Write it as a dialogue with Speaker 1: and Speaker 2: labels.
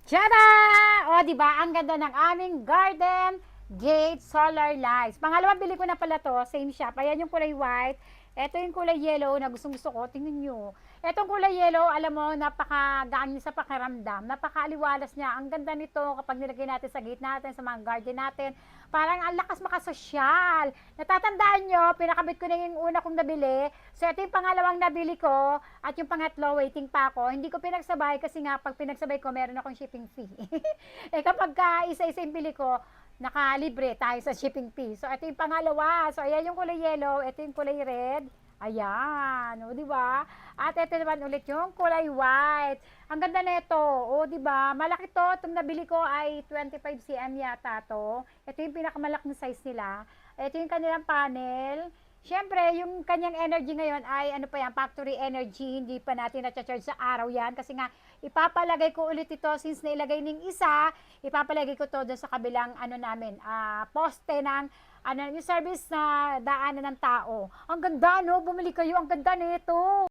Speaker 1: Tada! O, di ba? Ang ganda ng aming garden gate solar lights. Pangalawa, bili ko na pala to. Same shop. Ayan yung kulay white. Ito yung kulay yellow na gustong gusto ko. Tingnan nyo. Etong kulay yellow, alam mo, napakagaan niya sa pakiramdam. Napakaaliwalas niya. Ang ganda nito kapag nilagay natin sa gate natin, sa mga garden natin. Parang ang lakas makasosyal. Natatandaan nyo, pinakabit ko na yung una kong nabili. So, ito yung pangalawang nabili ko. At yung pangatlo, waiting pa ako. Hindi ko pinagsabay kasi nga, pag pinagsabay ko, meron akong shipping fee. Eh, kapag isa-isa yung bili ko, nakalibre tayo sa shipping fee. So, ito yung pangalawa. So, ayan yung kulay yellow. Ito yung kulay red. Ayan. O, di ba? At ito naman ulit yung kulay white. Ang ganda nito. O, di ba? Malaki to. Itong nabili ko ay 25 cm yata to. Ito yung pinakamalaking size nila. Ito yung kanilang panel. Siyempre, yung kanyang energy ngayon ay ano pa yan, factory energy, hindi pa natin na-charge sa araw yan. Kasi nga, ipapalagay ko ulit ito since nailagay ning isa, ipapalagay ko to doon sa kabilang ano namin, poste ng ano, yung service na daanan ng tao. Ang ganda, no? Bumili kayo, ang ganda nito.